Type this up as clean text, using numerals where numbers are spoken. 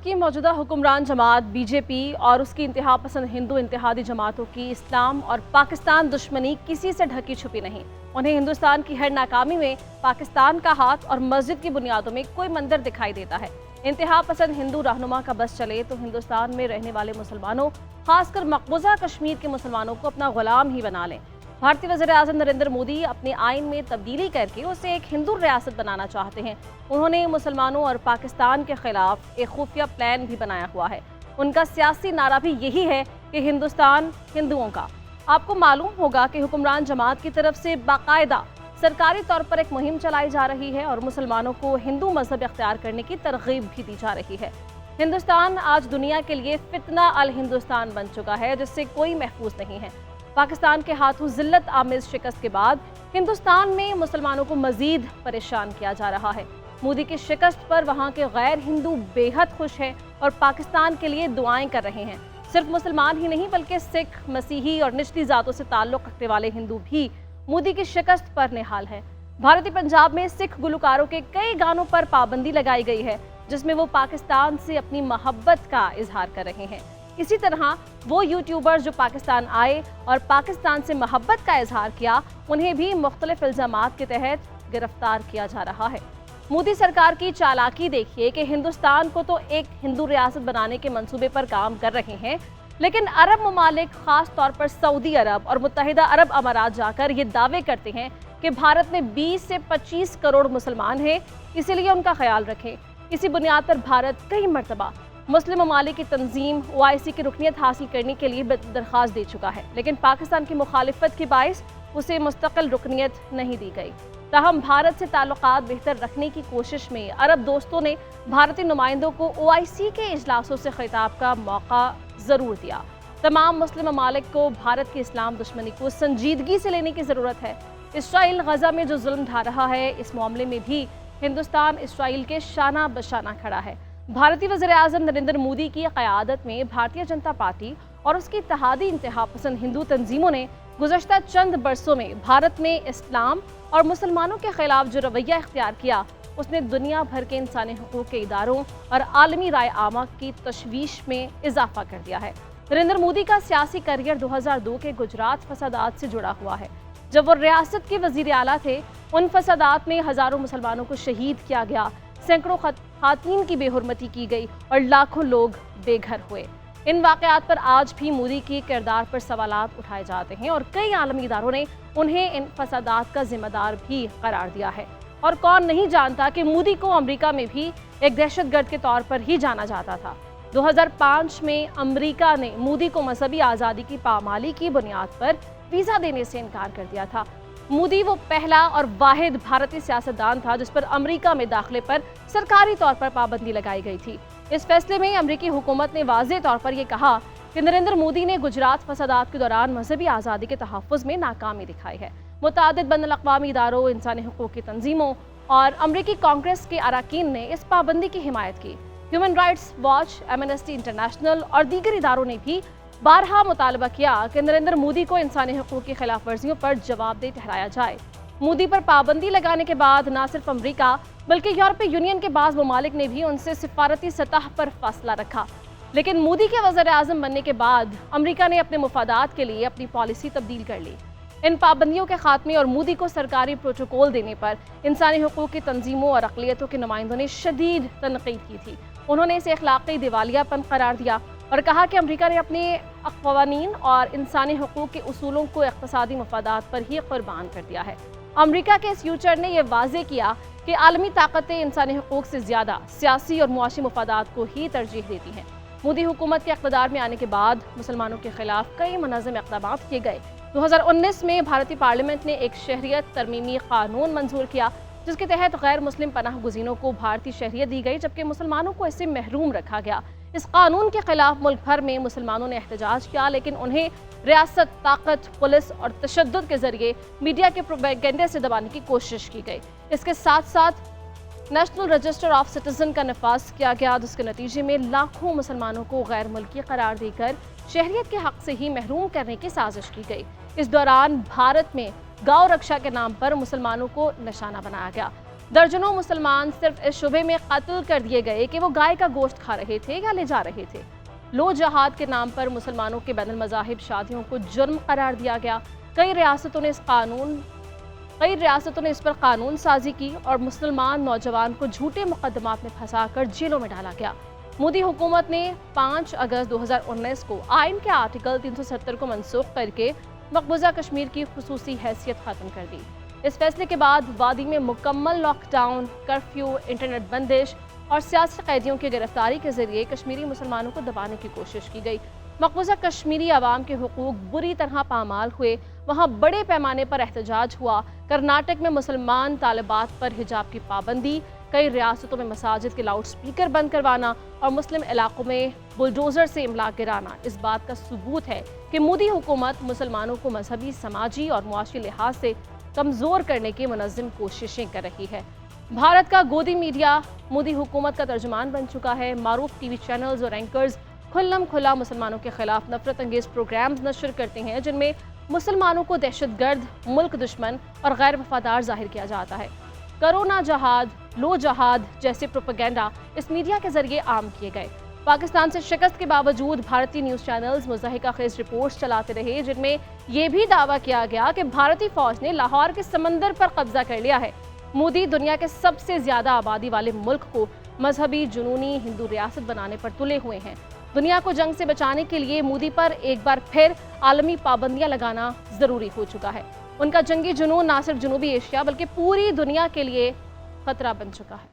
की मौजूदा हुक्मरान जमात बीजेपी और उसकी इंतहा पसंद हिंदू इंतहादी जमातों की इस्लाम और पाकिस्तान दुश्मनी किसी से ढकी छुपी नहीं। उन्हें हिंदुस्तान की हर नाकामी में पाकिस्तान का हाथ और मस्जिद की बुनियादों में कोई मंदिर दिखाई देता है। इंतहा पसंद हिंदू रहनुमा का बस चले तो हिंदुस्तान में रहने वाले मुसलमानों, खासकर मकबूजा कश्मीर के मुसलमानों को अपना गुलाम ही बना लें। भारतीय वज़ीर-ए-आज़म नरेंद्र मोदी अपने आइन में तब्दीली करके उसे एक हिंदू रियासत बनाना चाहते हैं। उन्होंने मुसलमानों और पाकिस्तान के खिलाफ एक खुफिया प्लान भी बनाया हुआ है। उनका सियासी नारा भी यही है कि हिंदुस्तान हिंदुओं का। आपको मालूम होगा कि हुक्मरान जमात की तरफ से बाकायदा सरकारी तौर पर एक मुहिम चलाई जा रही है और मुसलमानों को हिंदू मजहब इख्तियार करने की तरगीब भी दी जा रही है। हिंदुस्तान आज दुनिया के लिए फितना अल हिंदुस्तान बन चुका है, जिससे कोई महफूज नहीं है। पाकिस्तान के हाथों जिल्लत आमेज शिकस्त के बाद हिंदुस्तान में मुसलमानों को मजीद परेशान किया जा रहा है। मोदी की शिकस्त पर वहाँ के गैर हिंदू बेहद खुश हैं और पाकिस्तान के लिए दुआएं कर रहे हैं। सिर्फ मुसलमान ही नहीं बल्कि सिख, मसीही और निचली जातों से ताल्लुक़ रखने वाले हिंदू भी मोदी की शिकस्त पर निहाल हैं। भारतीय पंजाब में सिख गुलकारों के कई गानों पर पाबंदी लगाई गई है, जिसमें वो पाकिस्तान से अपनी मोहब्बत का इजहार कर रहे हैं। इसी तरह वो यूट्यूबर्स जो पाकिस्तान आए और पाकिस्तान से मोहब्बत का इजहार किया, उन्हें भी मुख्तलिफ इल्ज़ामात के तहत गिरफ्तार किया जा रहा है। मोदी सरकार की चालाकी देखिए कि हिंदुस्तान को तो एक हिंदू रियासत बनाने के मंसूबे पर काम कर रहे हैं, लेकिन अरब ममालिक, खास तौर पर सऊदी अरब और मुत्तहिदा अरब अमारात जाकर ये दावे करते हैं कि भारत में 20 से 25 करोड़ मुसलमान हैं, इसीलिए उनका ख्याल रखें। इसी बुनियाद पर भारत कई मरतबा मुस्लिम ममालिक की तंजीम OIC की रुकनियत हासिल करने के लिए दरख्वास्त दे चुका है, लेकिन पाकिस्तान की मुखालिफत के बाइस उसे मुस्तकिल रुकनियत नहीं दी गई। ताहम भारत से ताल्लुकात बेहतर रखने की कोशिश में अरब दोस्तों ने भारतीय नुमाइंदों को OIC के इजलासों से खिताब का मौका ज़रूर दिया। तमाम मुस्लिम ममालिक को भारत की इस्लाम दुश्मनी को संजीदगी से लेने की ज़रूरत है। इसराइल गजा में जो जुल्म ढा रहा है, इस मामले में भी हिंदुस्तान इसराइल के शाना बशाना खड़ा है। भारतीय वज़ीर-ए-आज़म नरेंद्र मोदी की क़यादत में भारतीय जनता पार्टी और उसकी इत्तेहादी इंतहा पसंद हिंदू तंजीमों ने गुज़श्ता चंद बरसों में भारत में इस्लाम और मुसलमानों के खिलाफ जो रवैया इख्तियार किया, उसने दुनिया भर के इंसानी हुकूक के इदारों और आलमी राय आमा की तशवीश में इजाफा कर दिया है। नरेंद्र मोदी का सियासी करियर 2002 के गुजरात फसादात से जुड़ा हुआ है। जब वो रियासत के वज़ीर आला थे, उन फसादात में हज़ारों मुसलमानों को शहीद किया गया, सैकड़ों ख़वातीन की बेहुरमती की गई और लाखों लोग बेघर हुए। इन वाक़यात पर आज भी मोदी के किरदार पर सवालात उठाए जाते हैं और कई आलमी इदारों ने उन्हें इन फसादात का जिम्मेदार भी करार दिया है। और कौन नहीं जानता कि मोदी को अमेरिका में भी एक दहशतगर्द के तौर पर ही जाना जाता था। 2005 में अमेरिका ने मोदी को मजहबी आज़ादी की पामाली की बुनियाद पर वीज़ा देने से इनकार कर दिया था। मोदी वो पहला और वाहिद भारतीय सियासतदान था जिस पर अमेरिका में दाखिले पर सरकारी तौर पर पाबंदी लगाई गई थी। इस फैसले में अमेरिकी हुकूमत ने वाज़ेह तौर पर यह कहा कि नरेंद्र मोदी ने गुजरात फसादात के दौरान मजहबी आज़ादी के तहफ़्फ़ुज़ में नाकामी दिखाई है। मुतादिद बैनुल-अक़वामी इदारों, इंसानी हुकूक की तंजीमों और अमरीकी कांग्रेस के अरकान ने इस पाबंदी की हिमायत की। Human rights watch, amnesty international और दीगर इदारों ने भी बारहा मुतालबा किया कि नरेंद्र मोदी को इंसानी हुकूक की खिलाफ वर्जियों पर जवाबदेह ठहराया जाए। मोदी पर पाबंदी लगाने के बाद न सिर्फ अमेरिका बल्कि यूरोपीय यूनियन के बाज़ ममालिक ने भी उनसे सिफारती सतह पर फासला रखा। लेकिन मोदी के वज़ीर-ए-आज़म बनने के बाद अमेरिका ने अपने मुफादात के लिए अपनी पॉलिसी तब्दील कर ली। इन पाबंदियों के खात्मे और मोदी को सरकारी प्रोटोकॉल देने पर इंसानी हुकूक की तंजीमों और अक़लियतों के नुमाइंदों ने शदीद तनक़ीद की थी। उन्होंने इसे अखलाक़ी दिवालियापन करार दिया और कहा कि अमेरिका ने अपने क़वानीन और इंसानी हुकूक के उसूलों को इक़्तिसादी मफादात पर ही क़ुर्बान कर दिया है। अमेरिका के इस यूचर ने यह वाज़ेह किया कि आलमी ताकतें इंसानी हुकूक से ज़्यादा सियासी और मुआशी मफादात को ही तरजीह देती हैं। मोदी हुकूमत के इक़्तिदार में आने के बाद मुसलमानों के खिलाफ कई मुनज़्ज़म इक़दामात किए गए। 2019 में भारतीय पार्लियामेंट ने एक शहरियत तरमीमी कानून मंजूर किया, जिसके तहत गैर मुस्लिम पनाह गुज़ीनों को भारतीय शहरियत दी गई, जबकि मुसलमानों को इससे महरूम रखा गया। इस कानून के खिलाफ मुल्क भर में मुसलमानों ने एहतजाज किया, लेकिन उन्हें रियासत, ताकत, पुलिस और तशद्दुद के जरिए मीडिया के प्रोपेगेंडे से दबाने की कोशिश की गई। इसके साथ साथ नेशनल रजिस्टर ऑफ सिटीजन का नफाज किया गया, जिसके नतीजे में लाखों मुसलमानों को गैर मुल्की करार देकर शहरियत के हक से ही महरूम करने की साजिश की गई। इस दौरान भारत में गौ रक्षा के नाम पर मुसलमानों को निशाना बनाया गया। दर्जनों मुसलमान सिर्फ इस शुबे में कत्ल कर दिए गए कि वो गाय का गोश्त खा रहे थे या ले जा रहे थे। लो जहाद के नाम पर मुसलमानों के बैनुल मज़ाहिब शादियों को जुर्म करार दिया गया। कई रियासतों ने इस पर कानून साजी की और मुसलमान नौजवान को झूठे मुकदमात में फंसाकर जेलों में डाला गया। मोदी हुकूमत ने 5 अगस्त 2019 को आइन के आर्टिकल 370 को मनसूख करके मकबूजा कश्मीर की खुसूसी हैसियत खत्म कर दी। इस फैसले के बाद वादी में मुकम्मल लॉकडाउन, कर्फ्यू, इंटरनेट बंदिश और सियासी कैदियों की गिरफ्तारी के जरिए कश्मीरी मुसलमानों को दबाने की कोशिश की गई। मकबूजा कश्मीरी आवाम के हुकूक बुरी तरह पामाल हुए। वहाँ बड़े पैमाने पर एहतजाज हुआ। कर्नाटक में मुसलमान तालिबात पर हिजाब की पाबंदी, कई रियासतों में मसाजिद के लाउड स्पीकर बंद करवाना और मुस्लिम इलाकों में बुलडोजर से इमला गिराना इस बात का सबूत है कि मोदी हुकूमत मुसलमानों को मजहबी, समाजी और मुआशी लिहाज से कमज़ोर करने की मुनज़्ज़म कोशिशें कर रही है। भारत का गोदी मीडिया मोदी हुकूमत का तर्जुमान बन चुका है। मारूफ टीवी चैनल्स और एंकर्स खुल्लम खुला मुसलमानों के खिलाफ नफरत अंगेज प्रोग्राम्स नशर करते हैं, जिनमें मुसलमानों को दहशतगर्द, मुल्क दुश्मन और गैर वफादार जाहिर किया जाता है। करोना जहाद, लो जहाद जैसे प्रोपेगेंडा इस मीडिया के जरिए आम किए गए। पाकिस्तान से शिकस्त के बावजूद भारतीय न्यूज़ चैनल्स मुज़ाहिका खेज रिपोर्ट्स चलाते रहे, जिनमें यह भी दावा किया गया कि भारतीय फौज ने लाहौर के समंदर पर कब्जा कर लिया है। मोदी दुनिया के सबसे ज्यादा आबादी वाले मुल्क को मजहबी, जुनूनी हिंदू रियासत बनाने पर तुले हुए हैं। दुनिया को जंग से बचाने के लिए मोदी पर एक बार फिर आलमी पाबंदियां लगाना जरूरी हो चुका है। उनका जंगी जुनून ना सिर्फ जनूबी एशिया बल्कि पूरी दुनिया के लिए खतरा बन चुका है।